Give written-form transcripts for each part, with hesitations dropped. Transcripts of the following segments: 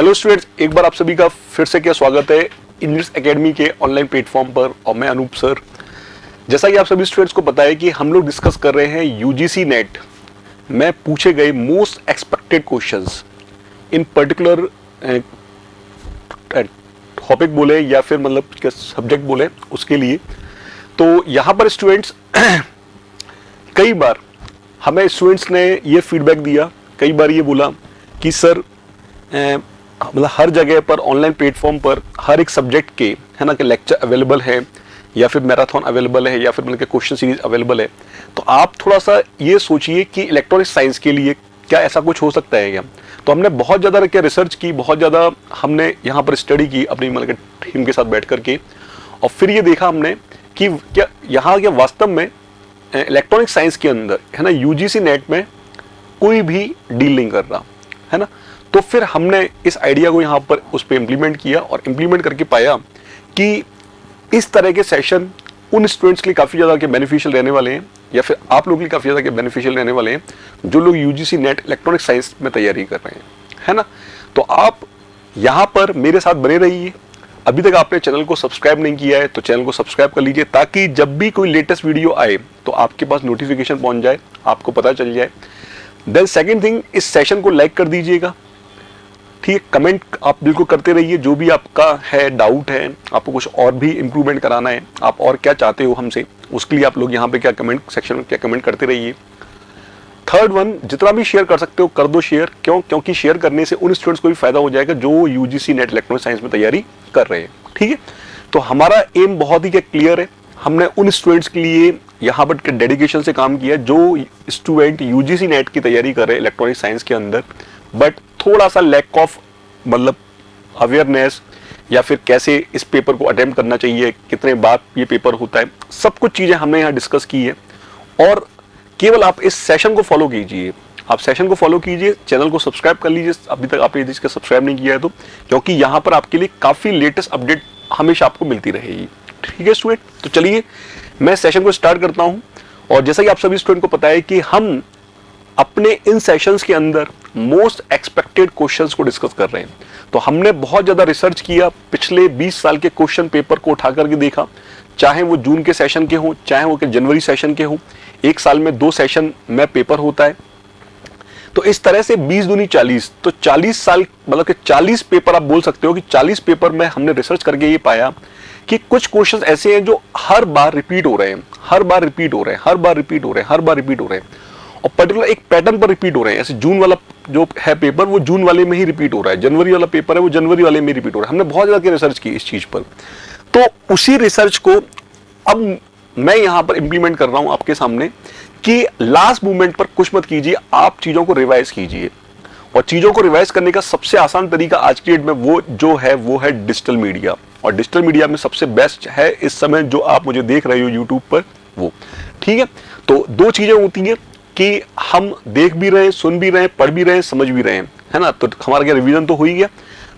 Hello students, एक बार आप सभी का फिर से क्या स्वागत है इंग्लिश एकेडमी के ऑनलाइन प्लेटफॉर्म पर। और मैं अनूप सर। जैसा कि आप सभी स्टूडेंट्स को पता है कि हम लोग डिस्कस कर रहे हैं यूजीसी नेट में पूछे गए most expected questions in particular topic बोले या फिर मतलब सब्जेक्ट बोले उसके लिए। तो यहाँ पर स्टूडेंट्स कई बार हमें स्टूडेंट्स ने ये फीडबैक दिया, कई बार ये बोला कि सर मतलब हर जगह पर ऑनलाइन प्लेटफॉर्म पर हर एक सब्जेक्ट के है ना कि लेक्चर अवेलेबल है या फिर मैराथन अवेलेबल है या फिर मतलब कि क्वेश्चन सीरीज अवेलेबल है। तो आप थोड़ा सा ये सोचिए कि इलेक्ट्रॉनिक साइंस के लिए क्या ऐसा कुछ हो सकता है क्या। तो हमने बहुत ज़्यादा क्या रिसर्च की, बहुत ज़्यादा हमने यहाँ पर स्टडी की अपनी मतलब टीम के साथ बैठ करके, और फिर ये देखा हमने कि क्या यहाँ क्या वास्तव में इलेक्ट्रॉनिक साइंस के अंदर है ना यूजीसी नेट में कोई भी डील नहीं कर रहा है ना। तो फिर हमने इस आइडिया को यहाँ पर उस पर इम्प्लीमेंट किया और इम्प्लीमेंट करके पाया कि इस तरह के सेशन उन स्टूडेंट्स के लिए काफ़ी ज़्यादा के बेनिफिशियल रहने वाले हैं या फिर आप लोगों के लिए काफ़ी ज़्यादा के बेनिफिशियल रहने वाले हैं जो लोग यूजीसी नेट इलेक्ट्रॉनिक साइंस में तैयारी कर रहे हैं, है ना। तो आप यहाँ पर मेरे साथ बने रहिए। अभी तक आपने चैनल को सब्सक्राइब नहीं किया है तो चैनल को सब्सक्राइब कर लीजिए ताकि जब भी कोई लेटेस्ट वीडियो आए तो आपके पास नोटिफिकेशन पहुँच जाए, आपको पता चल जाए। देन सेकेंड थिंग, इस सेशन को लाइक कर दीजिएगा, ठीक है। कमेंट आप बिल्कुल करते रहिए, जो भी आपका है डाउट है, आपको कुछ और भी इंप्रूवमेंट कराना है, आप और क्या चाहते हो हमसे, उसके लिए आप लोग यहाँ पे क्या कमेंट सेक्शन में क्या कमेंट करते रहिए। थर्ड वन, जितना भी शेयर कर सकते हो कर दो शेयर। क्योंकि शेयर करने से उन स्टूडेंट्स को भी फायदा हो जाएगा जो यूजीसी नेट इलेक्ट्रॉनिक साइंस में तैयारी कर रहे हैं, ठीक है। तो हमारा एम बहुत ही क्लियर है। हमने उन स्टूडेंट्स के लिए यहाँ पर डेडिकेशन से काम किया जो स्टूडेंट यूजीसी नेट की तैयारी कर रहे हैं इलेक्ट्रॉनिक साइंस के अंदर, बट थोड़ा सा लैक ऑफ मतलब अवेयरनेस या फिर कैसे इस पेपर को अटेम्प्ट करना चाहिए, कितने बार ये पेपर होता है, सब कुछ चीज़ें हमने यहाँ डिस्कस की है। और केवल आप इस सेशन को फॉलो कीजिए, आप सेशन को फॉलो कीजिए, चैनल को सब्सक्राइब कर लीजिए अभी तक आपने इसका सब्सक्राइब नहीं किया है तो, क्योंकि यहाँ पर आपके लिए काफ़ी लेटेस्ट अपडेट हमेशा आपको मिलती रहेगी, ठीक है स्टूडेंट। तो चलिए मैं सेशन को स्टार्ट करता हूँ। और जैसा कि आप सभी स्टूडेंट को पता है कि हम अपने इन सेशंस के अंदर मोस्ट एक्सपेक्टेड क्वेश्चंस को डिस्कस कर रहे हैं। तो हमने बहुत ज़्यादा रिसर्च किया, पिछले 20 साल के क्वेश्चन पेपर को उठा करके देखा, चाहे वो जून के सेशन के हों, चाहे वो जनवरी सेशन के हों। एक साल में 2 सेशन में पेपर होता है। तो इस तरह से 20 दूनी 40, तो 40 साल मतलब कि 40 पेपर आप बोल सकते हो कि 40 पेपर में हमने रिसर्च करके ये पाया कि कुछ क्वेश्चंस ऐसे हैं जो हर बार रिपीट हो रहे हैं, हर बार रिपीट हो रहे हैं, हर बार रिपीट हो रहे हैं, हर बार रिपीट हो रहे हैं, और पर्टिकुलर एक पैटर्न पर रिपीट हो रहे हैं। ऐसे जून वाला जो है पेपर वो जून वाले में ही रिपीट हो रहा है, जनवरी वाला पेपर है वो जनवरी वाले में रिपीट हो रहा है। हमने बहुत ज़्यादा रिसर्च की इस चीज़ पर। तो उसी रिसर्च को अब मैं यहाँ पर इम्प्लीमेंट कर रहा हूँ आपके सामने कि लास्ट मोमेंट पर कुछ मत कीजिए, आप चीज़ों को रिवाइज कीजिए। और चीज़ों को रिवाइज करने का सबसे आसान तरीका आज की डेट में वो है डिजिटल मीडिया। और डिजिटल मीडिया में सबसे बेस्ट है इस समय जो आप मुझे देख रहे हो यूट्यूब पर, वो ठीक है। तो 2 चीज़ें होती हैं कि हम देख भी रहे हैं, सुन भी रहे हैं, पढ़ भी रहे हैं, समझ भी रहे हैं, है ना। तो हमारा क्या रिवीजन तो हो ही गया।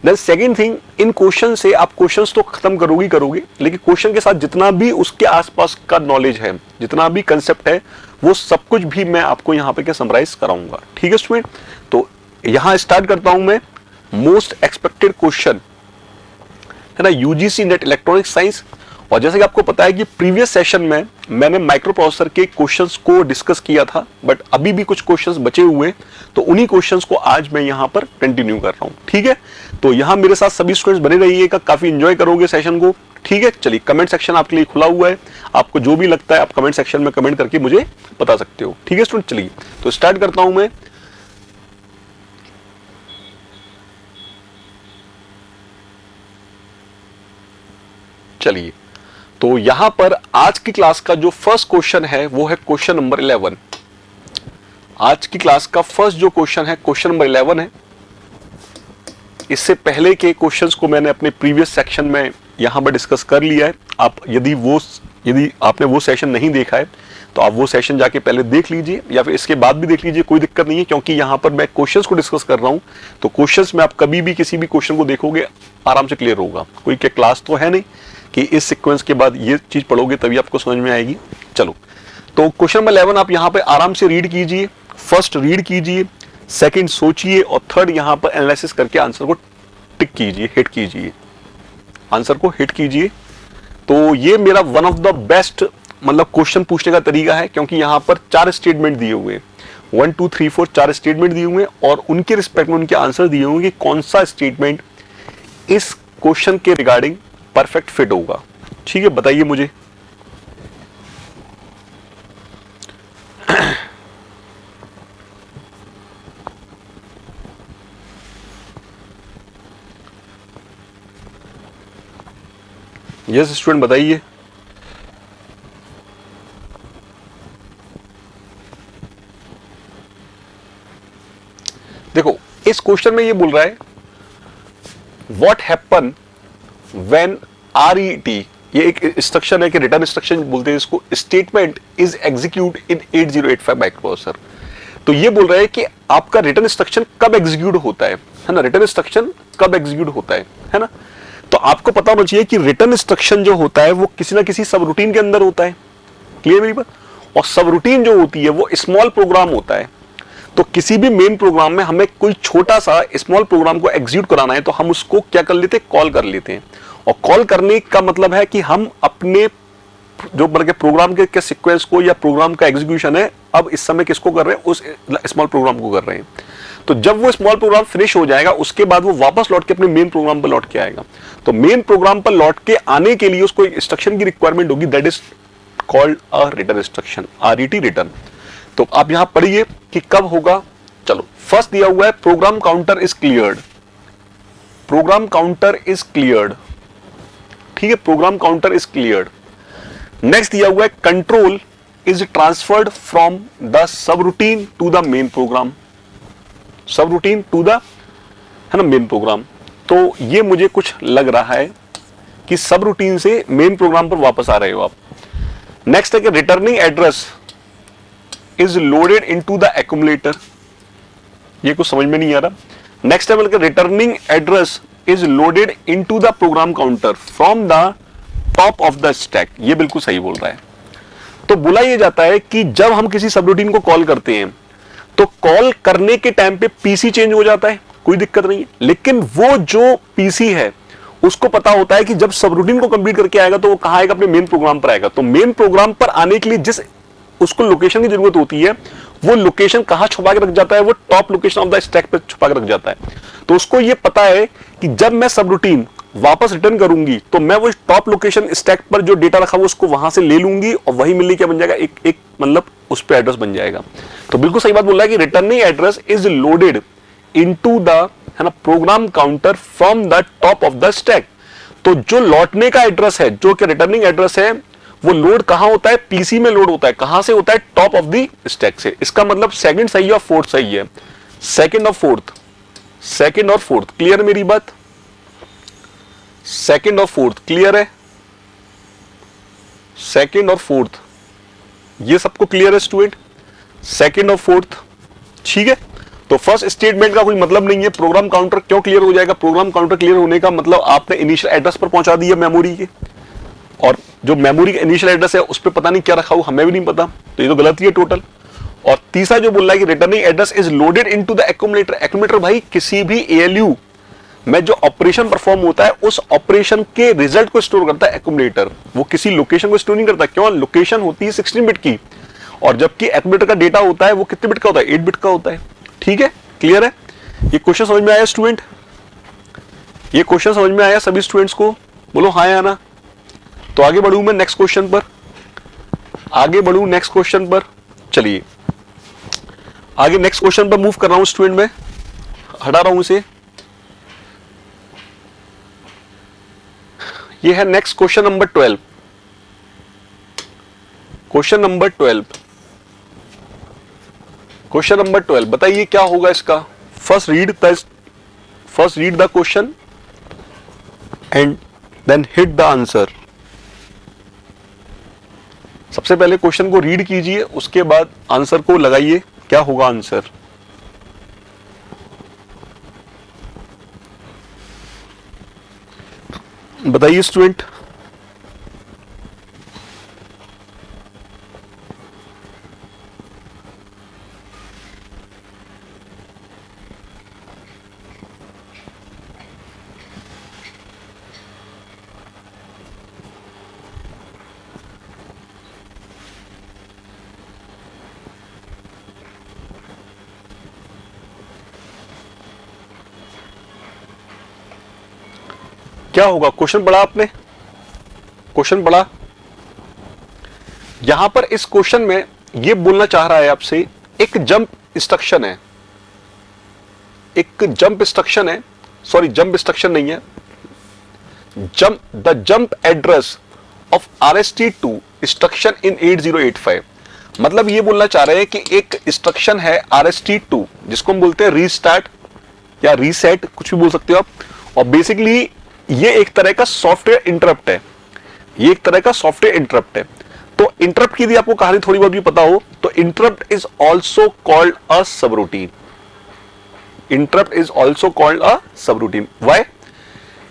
देन सेकंड थिंग, इन क्वेश्चन से आप क्वेश्चंस तो खत्म करोगे, लेकिन क्वेश्चन के साथ जितना भी उसके आसपास का नॉलेज है, जितना भी कंसेप्ट है, वो सब कुछ भी मैं आपको यहाँ पे क्या समराइज कराऊंगा, ठीक है स्टूडेंट। तो यहाँ स्टार्ट करता हूं मैं मोस्ट एक्सपेक्टेड क्वेश्चन, है ना, यूजीसी नेट इलेक्ट्रॉनिक साइंस। और जैसे कि आपको पता है कि प्रीवियस सेशन में मैंने माइक्रो प्रोसेसर के क्वेश्चंस को डिस्कस किया था, बट अभी भी कुछ क्वेश्चंस बचे हुए हैं, तो उन्हीं क्वेश्चंस को आज मैं यहाँ पर कंटिन्यू कर रहा हूँ, ठीक है। तो यहाँ मेरे साथ सभी स्टूडेंट्स बने रहिएगा, काफी एंजॉय करोगे सेशन को, ठीक है। चलिए, कमेंट सेक्शन आपके लिए खुला हुआ है, आपको जो भी लगता है आप कमेंट सेक्शन में कमेंट करके मुझे बता सकते हो, ठीक है स्टूडेंट। चलिए तो स्टार्ट करता हूं मैं। चलिए, तो यहां पर आज की क्लास का जो फर्स्ट क्वेश्चन है वो है क्वेश्चन नंबर 11। आज की क्लास का फर्स्ट जो क्वेश्चन है क्वेश्चन नंबर 11 है। इससे पहले के क्वेश्चंस को मैंने अपने प्रीवियस सेक्शन में यहां पर डिस्कस कर लिया है। आप यदि आपने वो सेशन नहीं देखा है तो आप वो सेशन जाके पहले देख लीजिए या फिर इसके बाद भी देख लीजिए, कोई दिक्कत नहीं है, क्योंकि यहाँ पर मैं क्वेश्चंस को डिस्कस कर रहा हूँ। तो क्वेश्चंस में आप कभी भी किसी भी क्वेश्चन को देखोगे आराम से क्लियर होगा। कोई क्या क्लास तो है नहीं कि इस सीक्वेंस के बाद ये चीज पढ़ोगे तभी आपको समझ में आएगी। चलो, तो क्वेश्चन नंबर 11 आप यहाँ पे आराम से रीड कीजिए। फर्स्ट रीड कीजिए, सेकंड सोचिए और थर्ड यहाँ पर एनालिसिस करके आंसर को टिक कीजिए, हिट कीजिए, आंसर को हिट कीजिए। तो ये मेरा वन ऑफ द बेस्ट मतलब क्वेश्चन पूछने का तरीका है, क्योंकि यहां पर 4 स्टेटमेंट दिए हुए हैं, 1 2 3 4 4 स्टेटमेंट दिए हुए हैं और उनके रिस्पेक्ट में उनके आंसर दिए हुए हैं कि कौन सा स्टेटमेंट इस क्वेश्चन के रिगार्डिंग परफेक्ट फिट होगा। ठीक है, बताइए मुझे। यस स्टूडेंट बताइए। देखो इस क्वेश्चन में ये बोल रहा है व्हाट हैपन व्हेन RET, ये एक इंस्ट्रक्शन है कि रिटर्न इंस्ट्रक्शन बोलते हैं इसको, statement is execute in 8085 microprocessor. तो ये बोल रहा है कि आपका रिटर्न इंस्ट्रक्शन कब एग्जीक्यूट होता है ना, रिटर्न इंस्ट्रक्शन कब एग्जीक्यूट होता है ना। तो आपको पता होना चाहिए कि रिटर्न इंस्ट्रक्शन जो होता है वो किसी ना किसी सब रूटीन के अंदर होता है। क्लियर मेरी बात। और सब रूटीन जो होती है वो स्मॉल प्रोग्राम होता है। तो किसी भी मेन प्रोग्राम में हमें कोई छोटा सा स्मॉल प्रोग्राम को एग्जीक्यूट कराना है तो हम उसको क्या कर लेते हैं, कॉल कर लेते हैं। और कॉल करने का मतलब है कि हम अपने जो मतलब प्रोग्राम के सीक्वेंस को या प्रोग्राम का एग्जीक्यूशन है अब इस समय किसको कर रहे हैं, उस स्मॉल प्रोग्राम को कर रहे हैं। तो जब वो स्मॉल प्रोग्राम फिनिश हो जाएगा उसके बाद वो वापस लौट के अपने मेन प्रोग्राम पर लौट के आएगा। तो मेन प्रोग्राम पर लौट के आने के लिए उसको एक इंस्ट्रक्शन की रिक्वायरमेंट होगी, that is called a return instruction, RET return. तो आप यहां पढ़िए कि कब होगा। चलो फर्स्ट दिया हुआ है program counter is cleared, program counter is cleared. ठीक है, program counter is cleared. Next दिया हुआ है control is transferred from the subroutine to the main program, subroutine to the है ना मेन प्रोग्राम। तो ये मुझे कुछ लग रहा है कि सब रूटीन से मेन प्रोग्राम पर वापस आ रहे हो आप। नेक्स्ट है कि returning address is loaded into the accumulator, ये कुछ समझ में नहीं आ रहा। नेक्स्ट है मतलब returning address is loaded into the program counter from the top of the stack, ये बिल्कुल सही बोल रहा है। तो बोला यह जाता है कि जब हम किसी सबरूटीन को कॉल करते हैं तो कॉल करने के टाइम पे पीसी चेंज हो जाता है, कोई दिक्कत नहीं है, लेकिन वो जो पीसी है उसको पता होता है कि जब सबरूटीन को कंप्लीट करके आएगा तो वो कहां आएगा, अपने मेन प्रोग्राम पर आएगा। तो मेन प्रोग्राम पर आने के लिए जिस उसको लोकेशन की जरूरत होती है वो लोकेशन कहां छुपा के रख जाता है, वो top location of the stack पे छुपा के रख जाता है। तो उसको ये पता है कि जब मैं सबरूटीन वापस रिटर्न करूंगी तो मैं वो टॉप लोकेशन स्टैक पर जो डेटा रखा हुआ उसको वहां से ले लूंगी और वही मिलने क्या बन जाएगा, एक मतलब उस पे एड्रेस बन जाएगा। तो बिल्कुल सही बात बोल रहा है कि returning address is loaded into the है ना program counter from the top of the stack. तो जो लौटने का एड्रेस है, जो कि रिटर्निंग एड्रेस है, वो लोड कहां होता है, पीसी में लोड होता है। कहां से होता है, टॉप ऑफ द स्टैक से। इसका मतलब सेकंड सही है और फोर्थ सही है, सेकंड और फोर्थ, सेकंड और फोर्थ। क्लियर मेरी बात, सेकंड और फोर्थ क्लियर है, सेकंड और फोर्थ ये सबको क्लियर है स्टूडेंट, सेकंड और फोर्थ। ठीक है, तो फर्स्ट स्टेटमेंट का कोई मतलब नहीं है। प्रोग्राम काउंटर क्यों क्लियर हो जाएगा, प्रोग्राम काउंटर क्लियर होने का मतलब आपने इनिशियल एड्रेस पर पहुंचा दिया मेमोरी के, और जो मेमोरी का इनिशियल एड्रेस है उस पर पता नहीं क्या रखा हो, हमें भी नहीं पता, तो ये तो गलत ही है टोटल। और तीसरा जो बोल रहा है कि returning address is loaded into the accumulator, accumulator भाई किसी भी ALU में जो ऑपरेशन परफॉर्म होता है उस ऑपरेशन के रिजल्ट को स्टोर करता है एक्यूमुलेटर, वो किसी लोकेशन को स्टोर नहीं करता। क्यों, लोकेशन होती है 16 बिट की, और जबकि एक्यूमुलेटर का डेटा होता है वो कितने बिट का होता है, 8 बिट का होता है। ठीक है, क्लियर है, ये क्वेश्चन समझ में आया स्टूडेंट, ये क्वेश्चन समझ में आया सभी स्टूडेंट्स को, बोलो हाँ या ना। तो आगे बढ़ू मैं नेक्स्ट क्वेश्चन पर, आगे बढ़ू नेक्स्ट क्वेश्चन पर। चलिए आगे नेक्स्ट क्वेश्चन पर मूव कर रहा हूं स्टूडेंट, में हटा रहा हूं इसे। ये है next question number 12, question number 12, question number 12 बताइए क्या होगा इसका। First read the question and then hit the answer. सबसे पहले क्वेश्चन को रीड कीजिए, उसके बाद आंसर को लगाइए, क्या होगा आंसर। बताइए स्टूडेंट। क्या होगा? क्वेश्चन पढ़ा आपने? क्वेश्चन पढ़ा? यहां पर इस क्वेश्चन में ये बोलना चाह रहा है आपसे, एक जंप इंस्ट्रक्शन है, एक जंप इंस्ट्रक्शन है, सॉरी जंप इंस्ट्रक्शन नहीं है, the jump address of RST2 instruction इन 8085। मतलब ये बोलना चाह रहे हैं कि एक इंस्ट्रक्शन है RST2 जिसको हम बोलते हैं रीस्टार्ट या रीसेट, कुछ भी बोल सकते हो आप, और बेसिकली ये एक तरह का सॉफ्टवेयर इंटरप्ट है, ये एक तरह का सॉफ्टवेयर इंटरप्ट है। तो इंटरप्ट की यदि आपको कहानी थोड़ी बहुत भी पता हो तो interrupt is also called a subroutine. Interrupt is also called a subroutine. Why?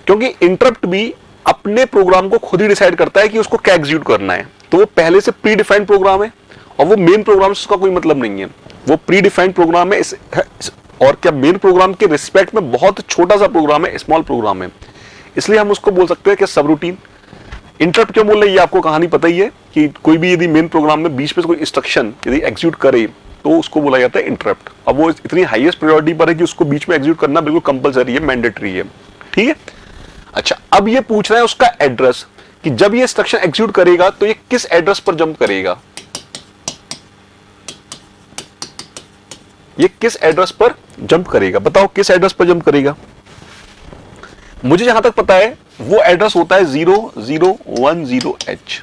क्योंकि इंटरप्ट भी अपने प्रोग्राम को खुद ही डिसाइड करता है कि उसको क्या एग्जीक्यूट करना है। तो वो पहले से प्री डिफाइंड प्रोग्राम है और वो मेन प्रोग्राम से उसका कोई मतलब नहीं है, वो प्री डिफाइंड प्रोग्राम है। और क्या मेन प्रोग्राम के रिस्पेक्ट में बहुत छोटा सा प्रोग्राम है, स्मॉल प्रोग्राम है, इसलिए हम उसको बोल सकते हैं कि सबरूटीन। इंटरप्ट क्यों बोल रहे हैं ये आपको कहानी पता ही है कि कोई भी यदि मेन प्रोग्राम में बीच में कोई इंस्ट्रक्शन यदि एग्जीक्यूट करे तो उसको बोला जाता है इंटरप्ट। अब वो इतनी हाईएस्ट प्रायोरिटी पर है कि उसको बीच में एग्जीक्यूट करना बिल्कुल कंपलसरी है, मैंडेटरी है। ठीक है, अच्छा अब ये पूछ रहा है उसका एड्रेस कि जब ये इंस्ट्रक्शन एग्जीक्यूट करेगा तो ये किस एड्रेस पर जंप करेगा, ये किस एड्रेस पर जंप करेगा, बताओ किस एड्रेस पर जंप करेगा। मुझे जहां तक पता है वो एड्रेस होता है 0010H,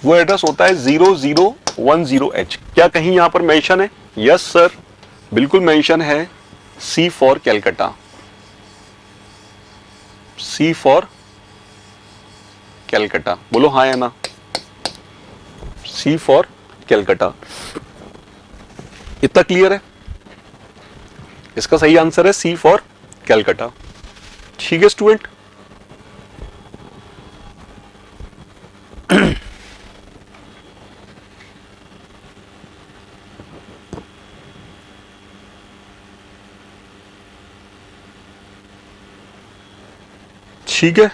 वो एड्रेस होता है 0010H। क्या कहीं यहां पर मेंशन है? यस सर, बिल्कुल मेंशन है, C for Calcutta, C for Calcutta. बोलो हाँ या ना? C for Calcutta. इतना क्लियर है? इसका सही आंसर है C फॉर कैलकाटा। ठीक है स्टूडेंट, ठीक है,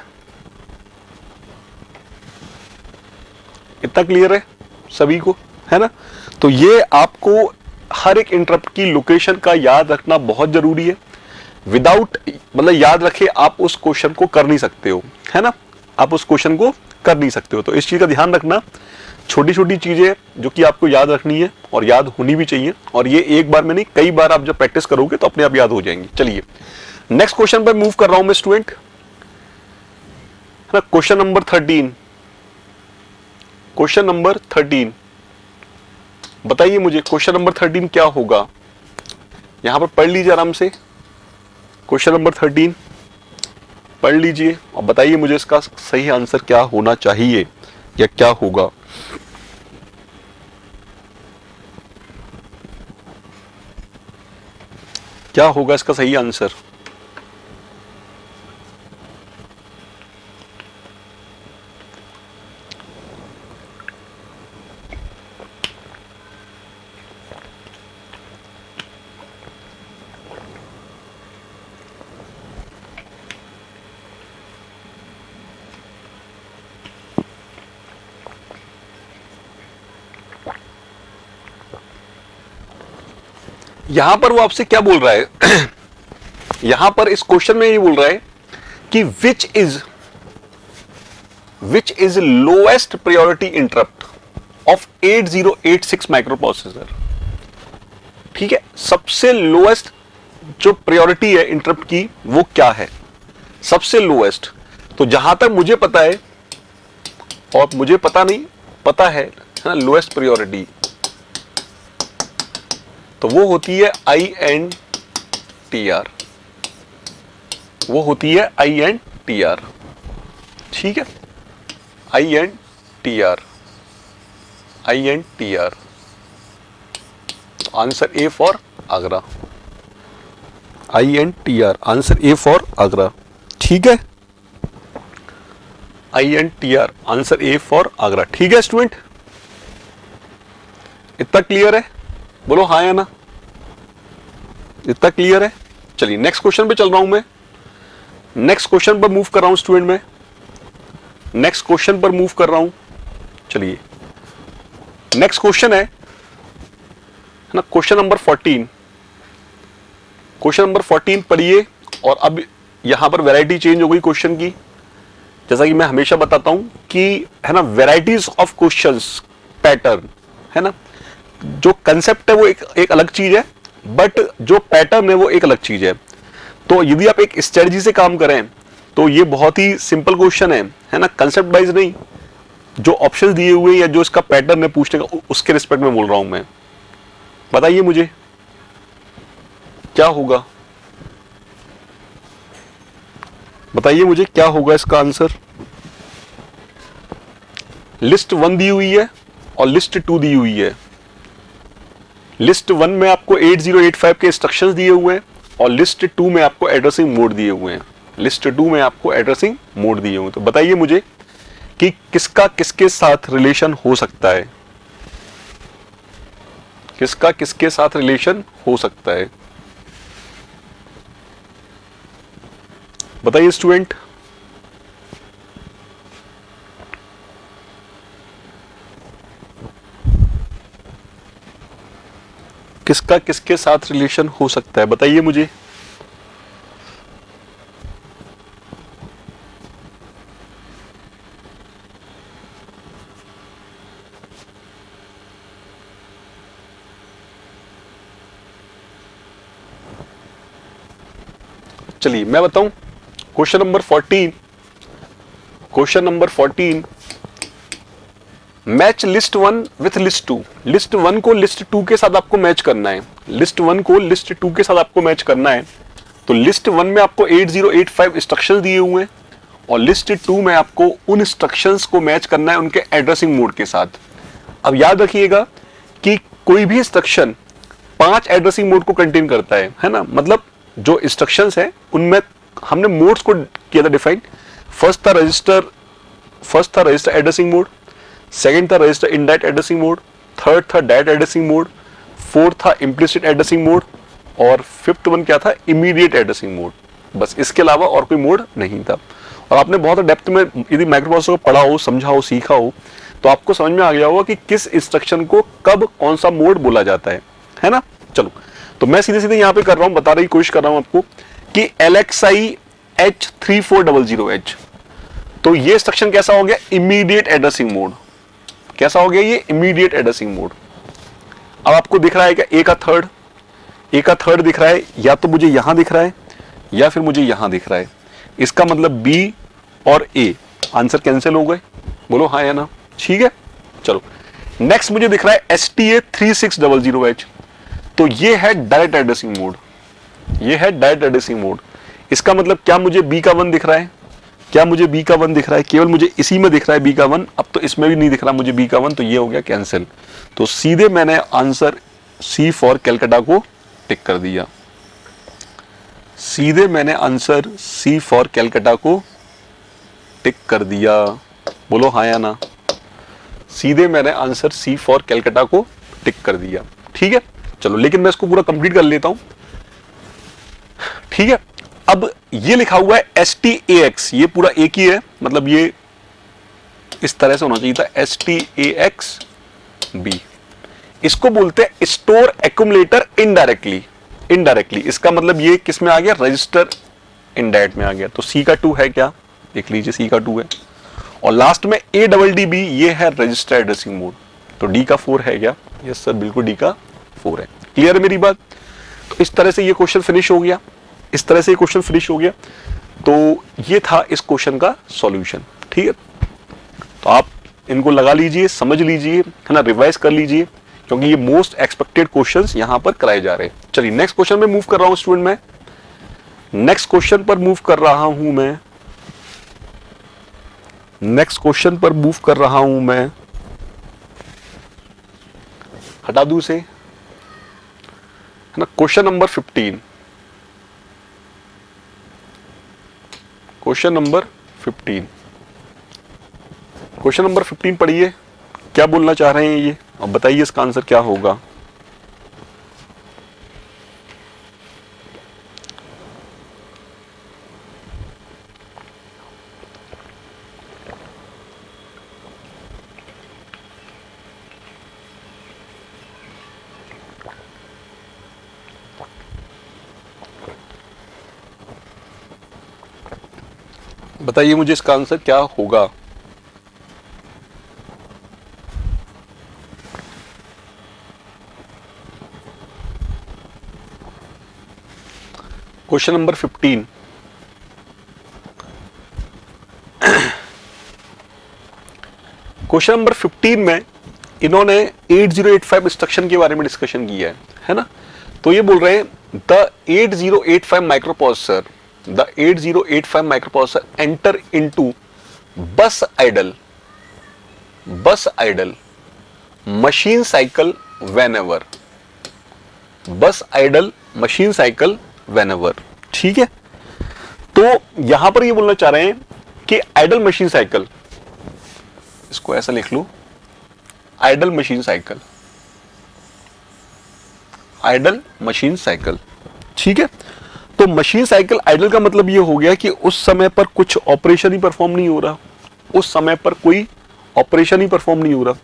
इतना क्लियर है सभी को, है ना? तो ये आपको हर एक इंटरप्ट की लोकेशन का याद रखना बहुत जरूरी है। विदाउट मतलब याद रखे आप उस क्वेश्चन को कर नहीं सकते हो, है ना? आप उस क्वेश्चन को कर नहीं सकते हो। तो इस चीज का ध्यान रखना, छोटी छोटी चीजें जो कि आपको याद रखनी है और याद होनी भी चाहिए, और ये एक बार में नहीं कई बार आप जब प्रैक्टिस करोगे तो अपने आप याद हो जाएंगी। चलिए नेक्स्ट क्वेश्चन पर मूव कर रहा हूं मैं स्टूडेंट, है ना? क्वेश्चन नंबर 13, क्वेश्चन नंबर 13 बताइए मुझे क्वेश्चन नंबर 13 क्या होगा? यहां पर पढ़ लीजिए आराम से, क्वेश्चन नंबर 13 पढ़ लीजिए और बताइए मुझे इसका सही आंसर क्या होना चाहिए या क्या होगा। क्या होगा इसका सही आंसर? यहां पर वो आपसे क्या बोल रहा है यहां पर इस क्वेश्चन में ये बोल रहा है कि which is lowest priority interrupt of 8086 microprocessor. ठीक है, सबसे लोएस्ट जो प्रायोरिटी है इंटरप्ट की वो क्या है, सबसे लोएस्ट। तो जहां तक मुझे पता है, और मुझे पता नहीं पता है ना, लोएस्ट प्रायोरिटी तो वो होती है INTR, वो होती है INTR। ठीक है, INTR, INTR। Answer A for Agra, INTR, answer A for Agra. ठीक है, INTR, answer A for Agra. ठीक है स्टूडेंट, इतना क्लियर है? बोलो हाँ या ना? इतना क्लियर है? चलिए नेक्स्ट क्वेश्चन पे चल रहा हूं मैं, नेक्स्ट क्वेश्चन पर मूव कर रहा हूं स्टूडेंट, में नेक्स्ट क्वेश्चन पर मूव कर रहा हूं। चलिए नेक्स्ट क्वेश्चन है ना, क्वेश्चन नंबर 14, क्वेश्चन नंबर 14 पढ़िए और अब यहां पर वैरायटी चेंज हो गई क्वेश्चन की। जैसा कि मैं हमेशा बताता हूं कि है ना, वैराइटीज ऑफ क्वेश्चंस, पैटर्न, है ना, जो कंसेप्ट है वो एक अलग चीज है, बट जो पैटर्न है वो एक अलग चीज है। तो यदि आप एक स्ट्रेटजी से काम करें तो ये बहुत ही सिंपल क्वेश्चन है ना, कंसेप्ट वाइज नहीं, जो ऑप्शंस दिए हुए या जो इसका पैटर्न है पूछने का, उसके रिस्पेक्ट में बोल रहा हूं मैं। बताइए मुझे क्या होगा, बताइए मुझे क्या होगा इसका आंसर। लिस्ट 1 दी हुई है और लिस्ट 2 दी हुई है। लिस्ट 1 में आपको 8085 के इंस्ट्रक्शंस दिए हुए हैं और लिस्ट 2 में आपको एड्रेसिंग मोड दिए हुए हैं। लिस्ट 2 में आपको एड्रेसिंग मोड दिए हुए हैं। तो बताइए मुझे कि किसका किसके साथ रिलेशन हो सकता है, किसका किसके साथ रिलेशन हो सकता है, बताइए स्टूडेंट। किसका किसके साथ रिलेशन हो सकता है, बताइए मुझे। चलिए मैं बताऊं, question number 14, question number 14, match list 1 with list 2। List 1 को लिस्ट 2 के साथ आपको मैच करना है, लिस्ट 1 को लिस्ट 2 के साथ आपको मैच करना है। तो लिस्ट 1 में आपको 8085 इंस्ट्रक्शंस दिए हुए हैं और लिस्ट 2 में आपको उन इंस्ट्रक्शंस को मैच करना है उनके एड्रेसिंग मोड के साथ। अब याद रखिएगा कि कोई भी इंस्ट्रक्शन 5 एड्रेसिंग मोड को कंटेन करता है ना, मतलब जो इंस्ट्रक्शंस है उनमें हमने मोड्स को किया था डिफाइन। फर्स्ट था रजिस्टर एड्रेसिंग मोड, सेकंड था register indirect addressing mode, third था डायरेक्ट एड्रेसिंग मोड, फोर्थ था इम्प्लिसिट एड्रेसिंग मोड और फिफ्थ वन क्या था, इमीडिएट एड्रेसिंग मोड। बस इसके अलावा और कोई मोड नहीं था। और आपने बहुत डेप्थ में यदि माइक्रोप्रोसेसर को पढ़ा हो, समझा हो, सीखा हो, तो आपको समझ में आ गया होगा कि किस इंस्ट्रक्शन को कब कौन सा मोड बोला जाता है ना। चलो तो मैं सीधे सीधे यहां पे कर रहा हूं, बताने की कोशिश कर रहा हूं आपको कि LXI H3400H, तो ये इंस्ट्रक्शन कैसा हो गया, इमीडिएट एड्रेसिंग मोड। कैसा हो गया ये, इमीडिएट एड्रेसिंग मोड। अब आपको दिख रहा है क्या, ए का थर्ड दिख रहा है, या तो मुझे यहां दिख रहा है या फिर मुझे यहां दिख रहा है। इसका मतलब बी और ए आंसर कैंसिल हो गए, बोलो हाँ या ना। ठीक है, चलो नेक्स्ट मुझे दिख रहा है STA 3600H, तो ये है डायरेक्ट एड्रेसिंग मोड, ये है डायरेक्ट एड्रेसिंग मोड। इसका मतलब क्या मुझे बी का 1 दिख रहा है, क्या मुझे बी का 1 दिख रहा है, केवल मुझे इसी में दिख रहा है बी का 1, अब तो इसमें भी नहीं दिख रहा मुझे बी का 1, तो ये हो गया कैंसिल। तो सीधे मैंने आंसर सी फॉर कैलकाटा को टिक कर दिया, सीधे मैंने आंसर सी फॉर कैलकाटा को टिक कर दिया, बोलो हाँ या ना। सीधे मैंने आंसर सी फॉर कैलकाटा को टिक कर दिया। ठीक है, चलो लेकिन मैं इसको पूरा कंप्लीट कर लेता हूं। ठीक है, अब ये लिखा हुआ है STAX, ये पूरा एक ही है, मतलब ये इस तरह से होना चाहिए था STAXB। इसको बोलते हैं स्टोर एक्यूमुलेटर इनडायरेक्टली। इसका मतलब ये किस में आ गया, रजिस्टर इनडायरेक्ट में आ गया। तो C का 2 है क्या, देख लीजिए C का 2 है। और लास्ट में ADDB, ये है रजिस्टर एड्रेसिंग मोड। तो D का 4 है क्या, यस सर बिल्कुल D का 4 है। क्लियर है मेरी बात। तो इस तरह से ये क्वेश्चन फिनिश हो गया, इस तरह से ये क्वेश्चन फिनिश हो गया। तो ये था इस क्वेश्चन का सॉल्यूशन। ठीक है, तो आप इनको लगा लीजिए, समझ लीजिए, है ना, रिवाइज कर लीजिए, क्योंकि ये मोस्ट एक्सपेक्टेड क्वेश्चंस यहां पर कराए जा रहे हैं। चलिए नेक्स्ट क्वेश्चन में मूव कर रहा हूं स्टूडेंट, मैं नेक्स्ट क्वेश्चन पर मूव कर रहा हूं, मैं नेक्स्ट क्वेश्चन पर मूव कर रहा हूं, मैं हटा दूं से, है ना। Question number 15, question number 15, question number 15 पढ़िए, क्या बोलना चाह रहे हैं ये, अब बताइए इसका आंसर क्या होगा। बताइए मुझे इसका आंसर क्या होगा। Question number 15। क्वेश्चन नंबर 15 में इन्होंने 8085 इंस्ट्रक्शन के बारे में डिस्कशन किया है ना। तो ये बोल रहे हैं the 8085 microprocessor, the 8085 microprocessor enter into बस आइडल मशीन साइकिल व्हेनेवर, बस आइडल मशीन साइकिल व्हेनेवर। ठीक है, तो यहां पर ये बोलना चाह रहे हैं कि आइडल मशीन साइकिल, इसको ऐसा लिख लो, idle machine cycle, idle machine cycle. ठीक है, तो मशीन साइकिल आइडल का मतलब ये हो गया कि उस समय पर कुछ ऑपरेशन ही परफॉर्म नहीं हो रहा, उस समय पर कोई ऑपरेशन ही परफॉर्म नहीं हो रहा,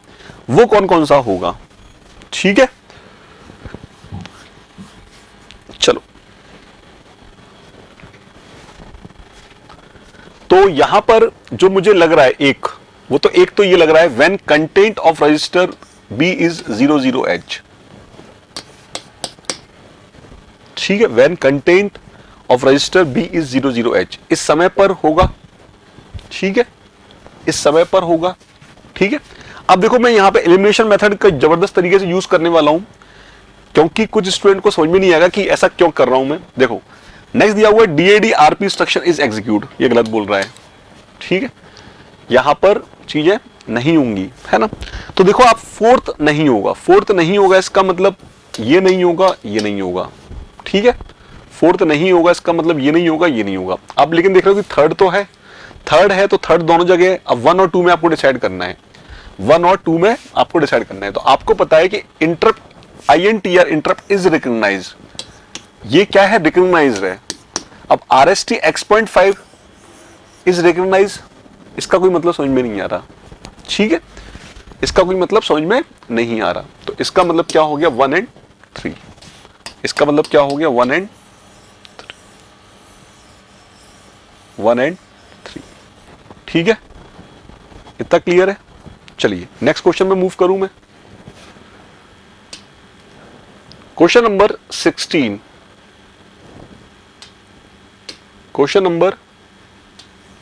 वो कौन कौन सा होगा। ठीक है, चलो, तो यहां पर जो मुझे लग रहा है एक तो ये लग रहा है when content of register B is 00H। ठीक है, when content of register B is 00H, इस समय पर होगा। ठीक है, इस समय पर होगा। ठीक है, अब देखो मैं यहां पे एलिमिनेशन मेथड का जबरदस्त तरीके से यूज करने वाला हूं, क्योंकि कुछ स्टूडेंट को समझ में नहीं आएगा कि ऐसा क्यों कर रहा हूं मैं। देखो नेक्स्ट दिया हुआ है DAD RP instruction is execute, ये गलत बोल रहा है। ठीक है, यहां पर चीजें नहीं होंगी, है ना। तो देखो आप फोर्थ नहीं होगा, इसका मतलब ये नहीं होगा, ये नहीं होगा। ठीक है, फोर्थ नहीं होगा, इसका मतलब ये नहीं होगा, ये नहीं होगा। अब लेकिन देख रहे हो कि थर्ड तो है, तो थर्ड दोनों जगह। अब 1 और 2 में आपको डिसाइड करना है, 1 और 2 में आपको डिसाइड करना है। तो आपको पता है कि interrupt INTR interrupt is recognized, ये क्या है, रिकॉग्नाइज्ड है। अब RST X.5 इज रिकॉग्नाइज्ड, इसका कोई मतलब समझ में नहीं आ रहा। ठीक है, इसका कोई मतलब समझ में नहीं आ रहा। तो इसका मतलब क्या हो गया, 1 और 3। इसका मतलब क्या हो गया, 1 और 3। ठीक है, इतना क्लियर है। चलिए नेक्स्ट क्वेश्चन में मूव करूं मैं। क्वेश्चन नंबर 16, क्वेश्चन नंबर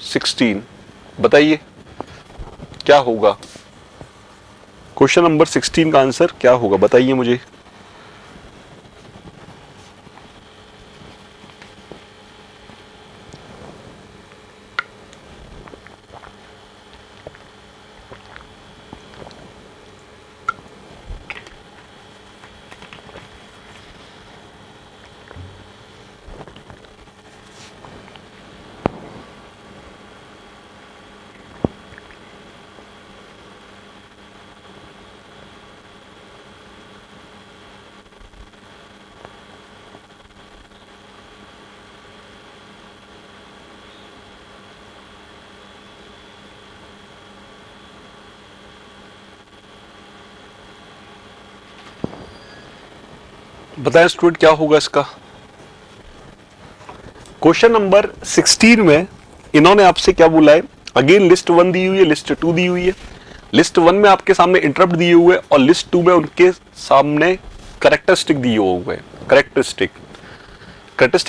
16 बताइए क्या होगा। क्वेश्चन नंबर 16 का आंसर क्या होगा, बताइए मुझे। बताएं स्टूडेंट क्या होगा इसका। क्वेश्चन नंबर 16 में इन्होंने आपसे क्या बोला है, अगेन लिस्ट 1 दी हुई है, लिस्ट 2 दी हुई है। लिस्ट 1 में आपके सामने इंटरप्ट दिए हुए और लिस्ट 2 में उनके सामने कैरेक्टरिस्टिक दिए हुए। कैरेक्टरिस्टिक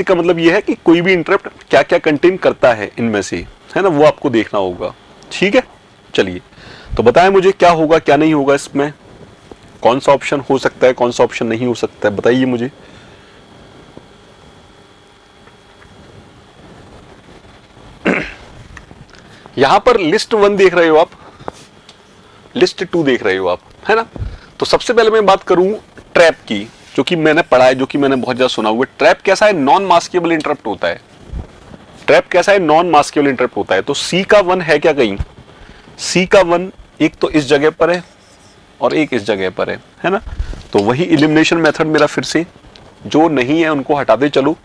का मतलब यह है कि कोई भी इंटरप्ट क्या क्या कंटेन करता है इनमें से, है ना, वो आपको देखना होगा। ठीक है, चलिए तो बताएं मुझे क्या होगा क्या नहीं होगा इसमें, कौन सा ऑप्शन हो सकता है, कौन सा ऑप्शन नहीं हो सकता है, बताइए मुझे। यहां पर लिस्ट 1 देख रहे हो आप, लिस्ट 2 देख रहे हो आप, है ना। तो सबसे पहले मैं बात करूं ट्रैप की, जो कि मैंने पढ़ा है, जो कि मैंने बहुत ज्यादा सुना हुआ है। ट्रैप कैसा है, नॉन मास्केबल इंटरप्ट होता है। ट्रैप कैसा है, नॉन मास्केबल इंटरप्ट होता है। तो C का 1 है क्या कहीं, C का 1 एक तो इस जगह पर है और एक इस जगह पर है ना। तो वही एलिमिनेशन मेथड मेरा फिर से, जो नहीं है उनको हटाते चलो,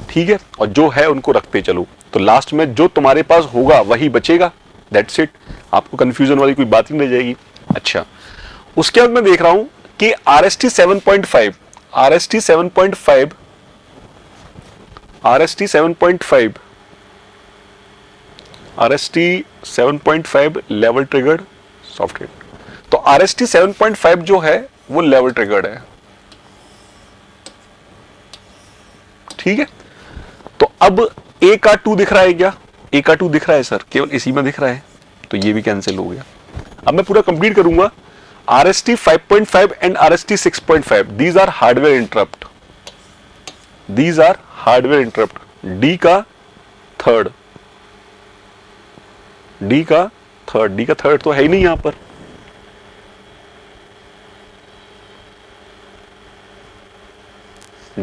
ठीक है, और जो है उनको रखते चलो। तो लास्ट में जो तुम्हारे पास होगा वही बचेगा, दैट्स इट। आपको कंफ्यूजन वाली कोई बात ही नहीं जाएगी। अच्छा, उसके बाद मैं देख रहा हूं कि RST 7.5 RST 7.5 RST 7.5 level triggered software. तो RST 7.5 जो है वो लेवल ट्रिगर्ड है, ठीक है। तो अब A का 2 दिख रहा है क्या? A का 2 दिख रहा है सर, केवल इसी में दिख रहा है, तो ये भी कैंसिल हो गया। अब मैं पूरा कंप्लीट करूंगा। RST 5.5 and RST 6.5 these are hardware interrupt, these are hardware interrupt. D का थर्ड, D का थर्ड तो है ही नहीं यहां पर।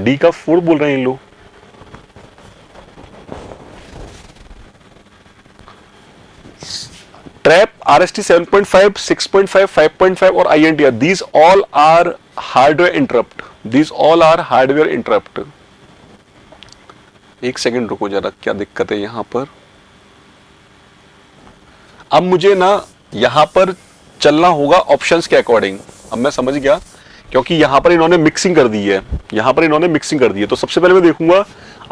D का 4 बोल रहे हैं इन लोग। ट्रैप RST 7.5, 6.5, 5.5 और INTR, these all are hardware interrupt, these all are hardware interrupt। एक सेकंड रुको जरा, क्या दिक्कत है यहां पर। अब मुझे ना यहां पर चलना होगा ऑप्शंस के अकॉर्डिंग। अब मैं समझ गया, क्योंकि यहां पर इन्होंने मिक्सिंग कर दी है, यहां पर इन्होंने मिक्सिंग कर दी है। तो सबसे पहले मैं देखूंगा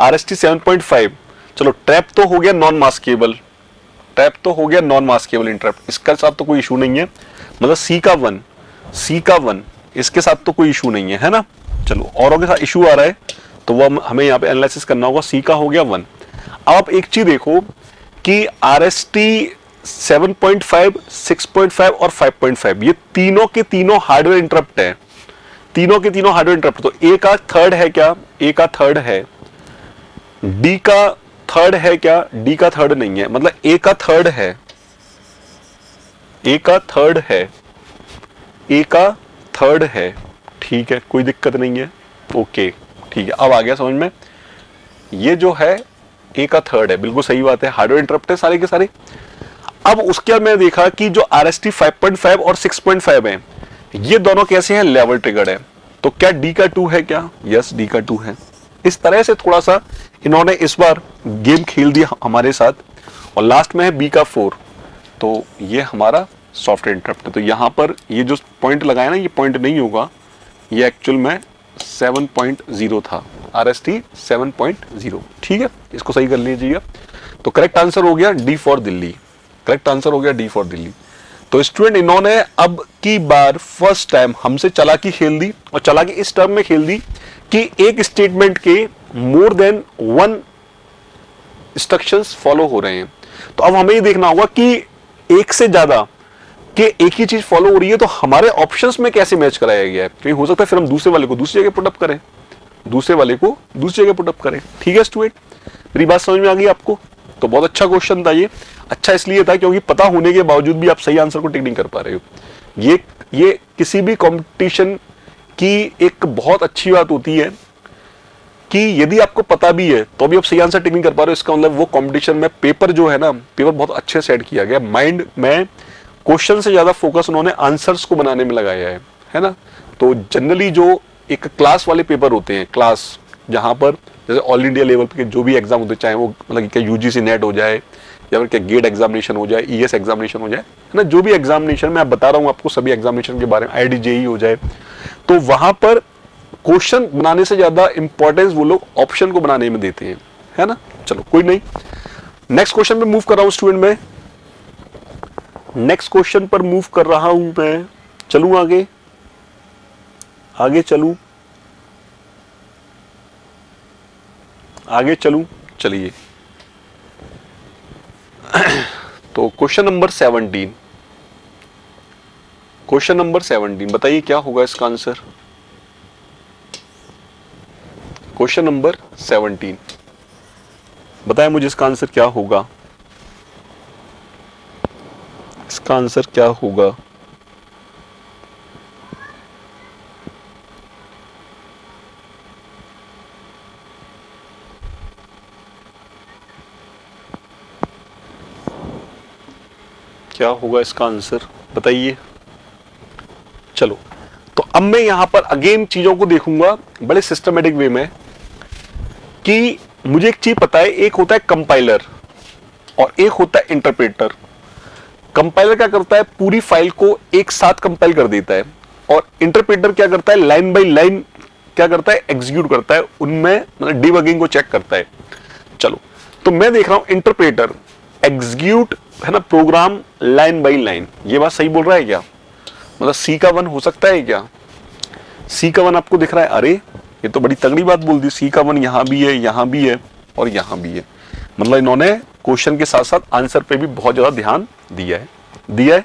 RST 7.5, चलो ट्रैप तो हो गया नॉन मास्केबल, टैप तो हो गया नॉन मास्केबल इंटरप्ट, इसका साथ तो कोई इशू नहीं है। मतलब C का 1 इसके साथ तो कोई इशू नहीं है ना। चलो औरों के साथ इशू आ रहा है तो वो हमें यहाँ पे एनालिसिस करना होगा। C का हो गया 1। अब आप एक चीज देखो कि RST 7.5, 6.5 और 5.5 ये तीनों के तीनों हार्डवेयर इंटरप्ट है, तीनों के तीनों हार्डवेयर इंटरप्ट। तो A का थर्ड है क्या? A का थर्ड है। D का थर्ड है क्या? D का थर्ड नहीं है, मतलब A का थर्ड है, A का थर्ड है, A का थर्ड है, ठीक है, कोई दिक्कत नहीं है, ओके ठीक है। अब आ गया समझ में, ये जो है A का थर्ड है, बिल्कुल सही बात है, हार्डवेयर इंटरप्ट है सारे के सारे। अब उसके बाद मैंने देखा कि जो RST 5.5 और 6.5 है ये दोनों कैसे हैं? लेवल ट्रिगर्ड है। तो क्या D का 2 है क्या? यस, D का 2 है। इस तरह से थोड़ा सा इन्होंने इस बार गेम खेल दिया हमारे साथ। और लास्ट में है B का 4, तो ये हमारा सॉफ्टवेयर इंटरप्ट है। तो यहां पर ये जो पॉइंट लगाया ना, ये पॉइंट नहीं होगा, ये एक्चुअल में 7.0 था, RST 7.0, ठीक है, इसको सही कर लीजिएगा। तो करेक्ट आंसर हो गया D for Delhi, correct answer हो गया D फॉर दिल्ली। तो स्टूडेंट इन्होंने अब की बार फर्स्ट टाइम हमसे चालाकी खेल दी, और चालाकी इस टर्म में खेल दी कि एक स्टेटमेंट के मोर देन 1 इंस्ट्रक्शंस फॉलो हो रहे हैं। तो अब हमें ये देखना होगा कि एक से ज्यादा कि एक ही चीज फॉलो हो रही है तो हमारे ऑप्शंस में कैसे मैच कराया गया है। क्योंकि हो सकता है फिर हम दूसरे वाले को दूसरी जगह पुटअप करें, दूसरे वाले को दूसरी जगह पुटअप करें, ठीक है स्टूडेंट, मेरी बात समझ में आ गई आपको? तो बहुत अच्छा क्वेश्चन था ये। अच्छा इसलिए था क्योंकि पता होने के बावजूद भी आप सही आंसर को टिक नहीं कर पा रहे हो। ये किसी भी कंपटीशन की एक बहुत अच्छी बात होती है कि यदि आपको पता भी है तो भी आप सही आंसर टिक नहीं कर पा रहे हो, इसका मतलब वो कंपटीशन में पेपर जो है ना, पेपर बहुत अच्छे सेट किया गया, माइंड में क्वेश्चन से ज्यादा फोकस उन्होंने आंसर्स को बनाने में लगाया है ना। तो जनरली जो एक क्लास वाले पेपर होते हैं, क्लास जहां पर जैसे ऑल इंडिया लेवल पे जो भी एग्जाम होते, चाहे वो मतलब क्या UGC नेट हो जाए या फिर क्या गेट एग्जामिनेशन हो जाए, ES एग्जामिनेशन हो जाए, है ना, जो भी एग्जामिनेशन मैं बता रहा हूँ आपको सभी एग्जामिनेशन के बारे में, IIT-JEE हो जाए, तो वहां पर क्वेश्चन बनाने से ज्यादा इंपॉर्टेंस वो लोग ऑप्शन को बनाने में देते हैं, है ना। चलो कोई नहीं, नेक्स्ट क्वेश्चन पे मूव कर रहा हूं स्टूडेंट में, नेक्स्ट क्वेश्चन पर मूव कर रहा हूं मैं। चलूं आगे, आगे चलूं, आगे चलूं, चलिए। तो क्वेश्चन नंबर 17, क्वेश्चन नंबर 17 बताइए क्या होगा इसका आंसर। क्वेश्चन नंबर 17 बताएं मुझे इसका आंसर क्या होगा, इसका आंसर क्या होगा। क्या होगा इसका आंसर बताइए। चलो तो अब मैं यहां पर अगेन चीजों को देखूंगा बड़े सिस्टमेटिक वे में कि मुझे एक चीज पता है, एक होता है कंपाइलर और एक होता है इंटरप्रेटर। कंपाइलर क्या करता है, पूरी फाइल को एक साथ कंपाइल कर देता है, और इंटरप्रेटर क्या करता है, लाइन बाय लाइन क्या करता है, एग्जीक्यूट करता है, उनमें मतलब डिबगिंग को चेक करता है। चलो तो मैं देख रहा हूं इंटरप्रेटर, एग्जीक्यूट है ना प्रोग्राम लाइन बाय लाइन। ये बात सही बोल रहा है क्या? मतलब सी का 1 हो सकता है क्या? सी का 1 आपको दिख रहा है? अरे ये तो बड़ी तगड़ी बात बोल दी, सी का 1 यहां भी है, यहां भी है और यहां भी है। मतलब इन्होंने क्वेश्चन के साथ साथ आंसर पे भी बहुत ज्यादा ध्यान दिया है।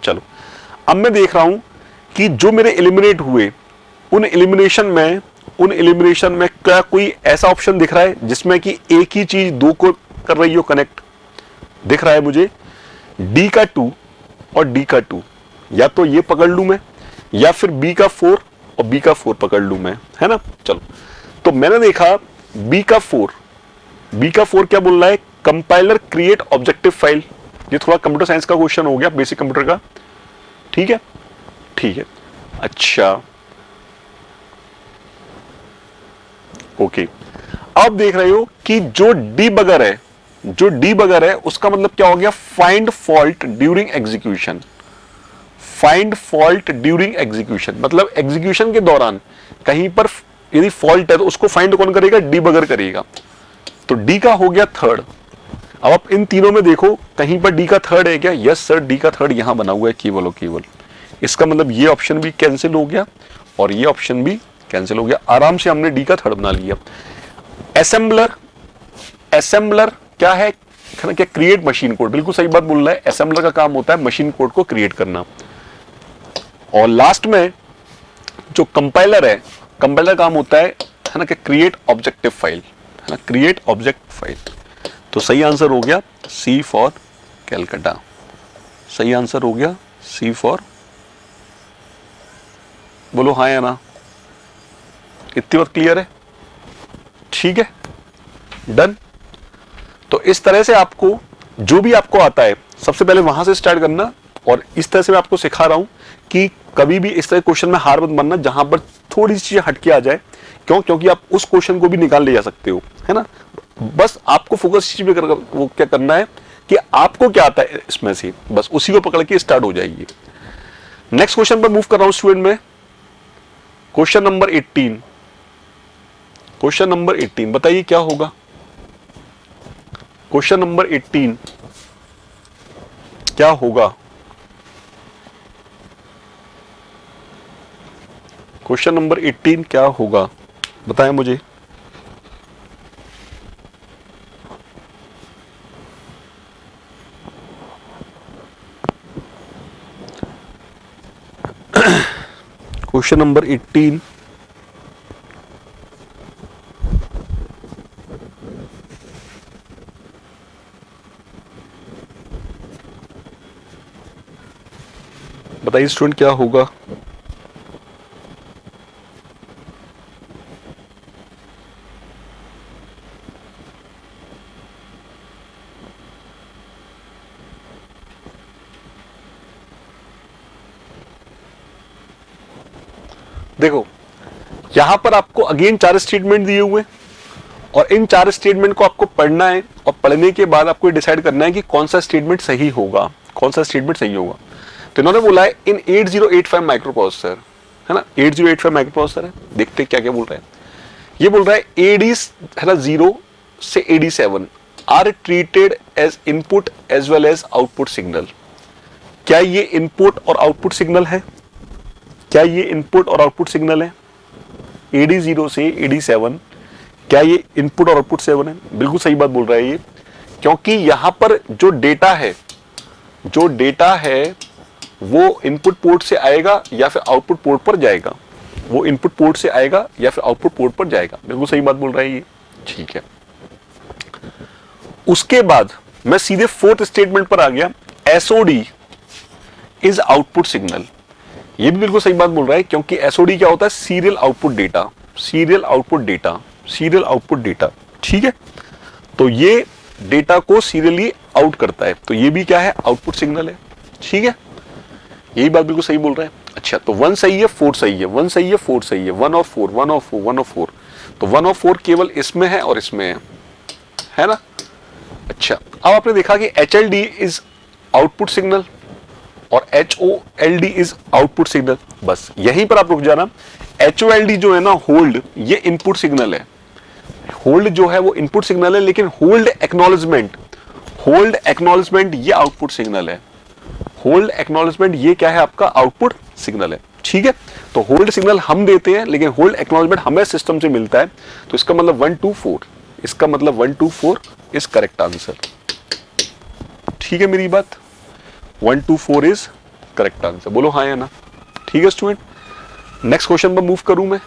चलो अब मैं देख रहा हूं कि जो मेरे एलिमिनेट हुए उन एलिमिनेशन में क्या कोई ऐसा ऑप्शन दिख रहा है जिसमें कि एक ही चीज दो को कर रही हो कनेक्ट? दिख रहा है मुझे डी का 2 और डी का 2, या तो ये पकड़ लूं मैं या फिर बी का 4 और बी का 4 पकड़ लूं मैं, है ना। चलो तो मैंने देखा बी का 4 क्या बोल रहा है? Compiler create objective file. ये थोड़ा कंप्यूटर साइंस का क्वेश्चन हो गया, बेसिक कंप्यूटर का, ठीक है। अच्छा ओके, अब देख रहे हो कि जो डीबगर है उसका मतलब क्या हो गया? Find fault during execution. Find fault during execution मतलब एग्जीक्यूशन के दौरान कहीं पर यदि फॉल्ट है तो उसको फाइंड कौन करेगा? डीबगर करेगा। तो डी का हो गया 3rd। अब आप इन तीनों में देखो कहीं पर डी का 3rd है क्या? यस सर, डी का 3rd यहां बना हुआ है केवल और केवल। इसका मतलब ये ऑप्शन भी कैंसिल हो गया और ये ऑप्शन भी कैंसिल हो गया। आराम से हमने डी का 3rd बना लिया। असेंबलर क्या है? क्या क्रिएट मशीन कोड। बिल्कुल सही बात बोल रहा है, असेंबलर का काम होता है मशीन कोड को क्रिएट करना। और लास्ट में जो कंपाइलर है, कंपाइलर काम होता है ना कि क्रिएट ऑब्जेक्टिव फाइल, है ना, क्रिएट ऑब्जेक्ट फाइल। तो सही आंसर हो गया सी फॉर कैलकाटा। सही आंसर हो गया सी फॉर, बोलो हाँ या ना। इतनी बात क्लियर है? ठीक है, डन। तो इस तरह से आपको जो भी आपको आता है सबसे पहले वहां से स्टार्ट करना। और इस तरह से मैं आपको सिखा रहा हूं कि कभी भी इस तरह क्वेश्चन में हार मत मानना जहां पर थोड़ी सी चीजें हटके आ जाए। क्यों? क्योंकि आप उस क्वेश्चन को भी निकाल ले जा सकते हो, है ना। बस आपको फोकस इस चीज पे वो क्या करना है कि आपको क्या आता है इसमें से, बस उसी को पकड़ के स्टार्ट हो जाइए। नेक्स्ट क्वेश्चन पर मूव कर रहा हूं स्टूडेंट में। Question number 18। क्वेश्चन नंबर 18 बताइए क्या होगा? क्वेश्चन नंबर 18 क्या होगा? क्वेश्चन नंबर 18 क्या होगा बताएं मुझे। क्वेश्चन नंबर 18 बताइए स्टूडेंट क्या होगा? देखो यहां पर आपको अगेन 4 स्टेटमेंट दिए हुए और इन 4 स्टेटमेंट को आपको पढ़ना है और पढ़ने के बाद आपको डिसाइड करना है कि कौन सा स्टेटमेंट सही होगा, कौन सा स्टेटमेंट सही होगा। तो इन्होंने बोला है इन 8085 माइक्रो प्रोसेसर, है ना, 8085 माइक्रो प्रोसेसर है। देखते क्या क्या बोल रहा है। ये बोल रहा है एडीज है ना 0 से AD7 are treated as input as well as output signal. क्या ये इनपुट और आउटपुट सिग्नल है? क्या ये इनपुट और आउटपुट सिग्नल है? AD0 से AD7 क्या ये इनपुट और आउटपुट 7 है? बिल्कुल सही बात बोल रहा है ये, क्योंकि यहां पर जो डेटा है वो इनपुट पोर्ट से आएगा या फिर आउटपुट पोर्ट पर जाएगा। वो इनपुट पोर्ट से आएगा या फिर आउटपुट पोर्ट पर जाएगा। बिल्कुल सही बात बोल रहा है ये, ठीक है। उसके बाद मैं सीधे 4th स्टेटमेंट पर आ गया। SOD is output signal. ये भी बिल्कुल सही बात बोल रहा है, क्योंकि SOD क्या होता है? Serial output data, serial output data, serial output data, ठीक है। तो ये डेटा को सीरियली आउट करता है, तो ये भी क्या है? आउटपुट सिग्नल है, ठीक है। यही बात बिल्कुल सही बोल रहा है। अच्छा, तो 1 सही है, 4 सही है, 1 सही है, 4 सही है, 1 और 4, 1 और 4, 1 और 4। तो 1 और 4 केवल इसमें है और इसमें है ना। अच्छा, अब आपने देखा कि HLD इज आउटपुट सिग्नल और HOLD इज आउटपुट सिग्नल। बस यहीं पर आप रुक जाना। HOLD जो है ना, होल्ड, ये इनपुट सिग्नल है। होल्ड जो है वो इनपुट सिग्नल है, लेकिन होल्ड एक्नॉलेजमेंट, होल्ड एक्नॉलेजमेंट ये आउटपुट सिग्नल है, होल्ड एक्नॉलेजमेंट ये क्या है, आपका आउटपुट सिग्नल है, ठीक है। तो होल्ड सिग्नल हम देते हैं लेकिन होल्ड एक्नॉलेजमेंट हमें सिस्टम से मिलता है, तो इसका मतलब 1 2 4, इसका मतलब 1 2 4 इज करेक्ट आंसर, ठीक है मेरी बात, 1 2 4 इज करेक्ट आंसर, बोलो हाँ या ना, ठीक है स्टूडेंट। नेक्स्ट क्वेश्चन पर मूव करूं मैं,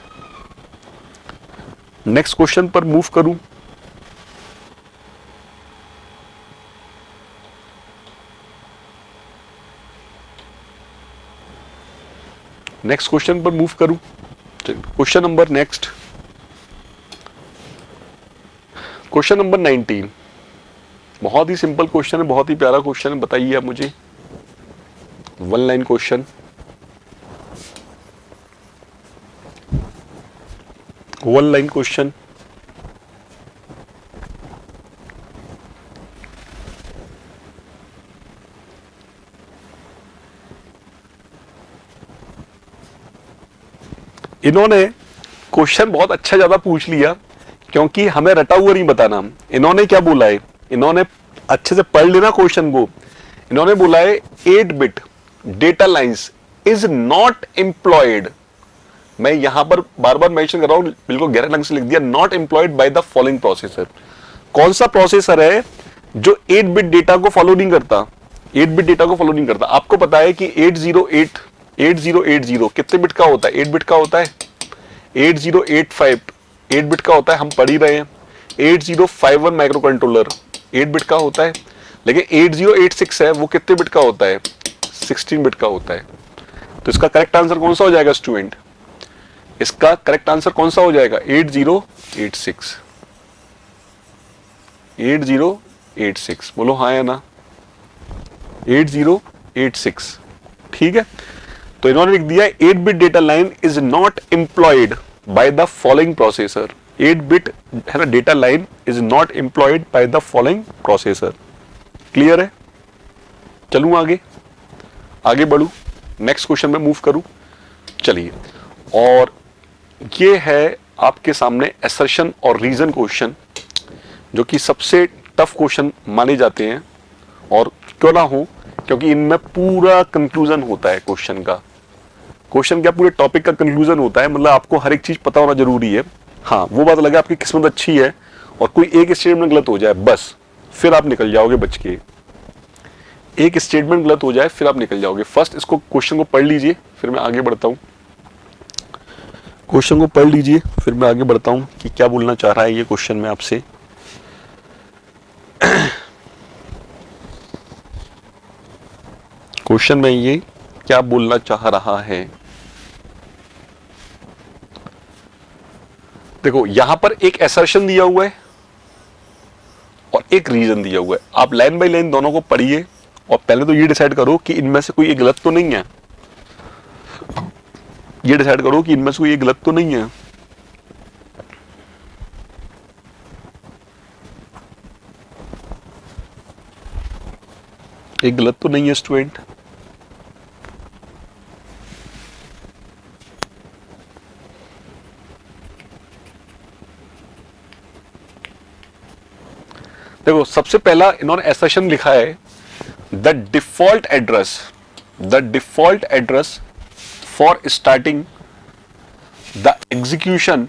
नेक्स्ट क्वेश्चन पर मूव करूं, नेक्स्ट क्वेश्चन पर मूव करूं, question number next, question number 19, बहुत ही सिंपल क्वेश्चन है, बहुत ही प्यारा क्वेश्चन है, बताइए आप मुझे, 1 लाइन क्वेश्चन, 1 लाइन क्वेश्चन, इन्होंने क्वेश्चन बहुत अच्छा ज्यादा पूछ लिया क्योंकि हमें रटा हुआ नहीं बताना। इन्होंने क्या बोला है, इन्होंने अच्छे से पढ़ लेना क्वेश्चन को, इन्होंने बोला है 8 bit data lines is not employed, मैं यहां पर बार बार मेंशन कर रहा हूं, बिल्कुल गहरे रंग से लिख दिया, not employed by the following processor. कौन सा प्रोसेसर है जो 8 बिट डेटा को फॉलो नहीं करता, 8 बिट डेटा को फॉलो नहीं करता। आपको पता है कि 8080 कितने बिट का होता है, 8 बिट का होता है, 8085 8 बिट का होता है, हम पढ़ ही रहे हैं। 8051 माइक्रो कंट्रोलर 8 बिट का होता है, लेकिन 8086 है वो कितने बिट का होता है, 16 बिट का होता है। तो इसका करेक्ट आंसर कौन सा हो जाएगा स्टूडेंट, इसका करेक्ट आंसर कौन सा हो जाएगा, 8086, 8086, बोलो हाँ या ना, 8086, ठीक है। तो इन्होंने लिख दिया 8 bit data line is not employed by the following processor, 8 bit है ना data line is not employed by the following processor. Clear है, चलूं आगे, आगे बढ़ूं, नेक्स्ट क्वेश्चन में मूव करूं, चलिए। और ये है आपके सामने असर्शन और रीजन क्वेश्चन, जो कि सबसे टफ क्वेश्चन माने जाते हैं, और क्यों ना हो, क्योंकि इनमें पूरा कंक्लूजन होता है क्वेश्चन का, क्वेश्चन क्या पूरे टॉपिक का कंक्लूजन होता है, मतलब आपको हर एक चीज पता होना जरूरी है। हाँ वो बात अलग है आपकी किस्मत अच्छी है और कोई एक स्टेटमेंट गलत हो जाए बस फिर आप निकल जाओगे बच के, एक स्टेटमेंट गलत हो जाए फिर आप निकल जाओगे। फर्स्ट इसको क्वेश्चन को पढ़ लीजिए फिर मैं आगे बढ़ता हूं, क्वेश्चन को पढ़ लीजिए फिर मैं आगे बढ़ता हूं कि क्या बोलना चाह रहा है ये क्वेश्चन में आपसे। क्वेश्चन में ये क्या बोलना चाह रहा है, देखो यहां पर एक असर्शन दिया हुआ है और एक रीजन दिया हुआ है, आप लाइन बाय लाइन दोनों को पढ़िए और पहले तो ये डिसाइड करो कि इनमें से कोई एक गलत तो नहीं है, ये डिसाइड करो कि इनमें से कोई एक गलत तो नहीं है। एक गलत तो नहीं है स्टूडेंट, देखो सबसे पहला इन्होंने असर्शन लिखा है the default address for starting the execution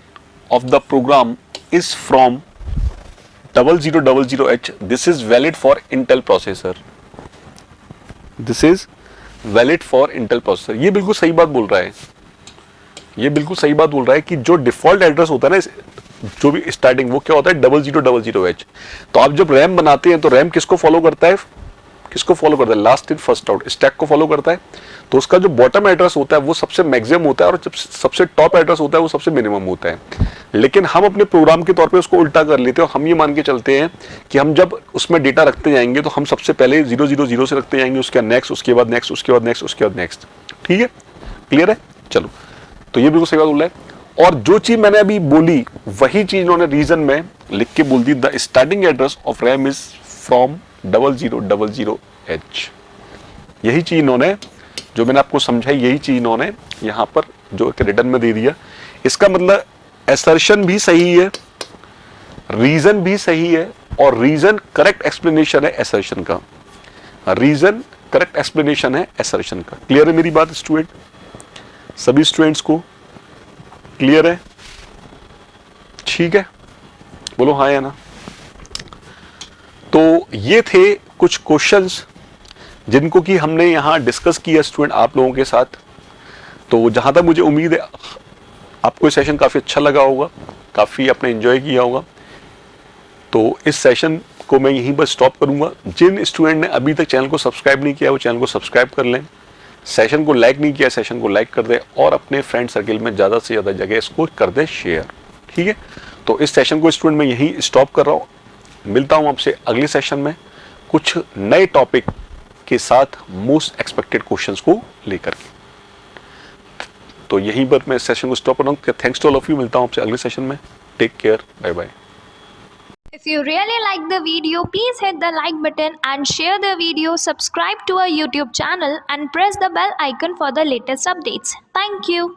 of the program is from 0000H, this is valid for Intel processor, this is valid for Intel processor. ये बिल्कुल सही बात बोल रहा है, ये बिल्कुल सही बात बोल रहा है कि जो डिफॉल्ट एड्रेस होता है ना जो भी स्टार्टिंग वो क्या होता है 0000H। तो आप जब रैम बनाते हैं तो रैम किसको फॉलो करता है, किसको फॉलो करता है, last in first out stack को फॉलो करता है। तो उसका जो बॉटम एड्रेस होता है वो सबसे मैक्सिमम होता है और जब सबसे टॉप एड्रेस होता है वो सबसे मिनिमम होता है। लेकिन हम अपने प्रोग्राम के तौर पे उसको उल्टा कर लेते हैं और हम ये मान के चलते हैं कि हम जब उसमें डेटा रखते जाएंगे तो हम सबसे पहले 000 से रखते जाएंगे, उसके नेक्स्ट, उसके बाद नेक्स्ट, उसके बाद नेक्स्ट, उसके बाद नेक्स्ट। ठीक है, क्लियर है, चलो। तो ये बिल्कुल सही बात बोल रहा है। और जो चीज मैंने अभी बोली वही चीज उन्होंने रीजन में लिख के बोल दी, the starting address of RAM is from 0000H। यही चीज इन्होंने जो मैंने आपको समझाई, यही चीज इन्होंने यहां पर जो रिटर्न में दे दिया। इसका मतलब असर्शन भी सही है, रीजन भी सही है और रीजन करेक्ट एक्सप्लेनेशन है असर्शन का। रीजन करेक्ट एक्सप्लेनेशन है असर्शन का। क्लियर है मेरी बात स्टूडेंट? सभी स्टूडेंट्स को क्लियर है? ठीक है, बोलो हाँ या ना। तो ये थे कुछ क्वेश्चंस जिनको कि हमने यहां डिस्कस किया स्टूडेंट आप लोगों के साथ। तो जहां तक मुझे उम्मीद है आपको ये सेशन काफी अच्छा लगा होगा, काफी आपने एंजॉय किया होगा। तो इस सेशन को मैं यहीं पर स्टॉप करूंगा। जिन स्टूडेंट ने अभी तक चैनल को सब्सक्राइब नहीं किया वो चैनल को सब्सक्राइब कर लें, सेशन को लाइक नहीं किया सेशन को लाइक कर दें और अपने फ्रेंड सर्किल में ज़्यादा से ज़्यादा जगह इसको कर दें शेयर। ठीक है, तो इस सेशन को स्टूडेंट मैं यहीं स्टॉप कर रहा हूँ। मिलता हूँ आपसे अगले सेशन में कुछ नए टॉपिक के साथ मोस्ट एक्सपेक्टेड क्वेश्चंस को लेकर के। तो यहीं पर मैं सेशन को स्टॉप कर रहा हूँ। Thanks to all of you. मिलता हूँ आपसे अगले सेशन में। Take care, bye bye. If you really like the video, please hit the like button and share the video, subscribe to our YouTube channel and press the bell icon for the latest updates. Thank you.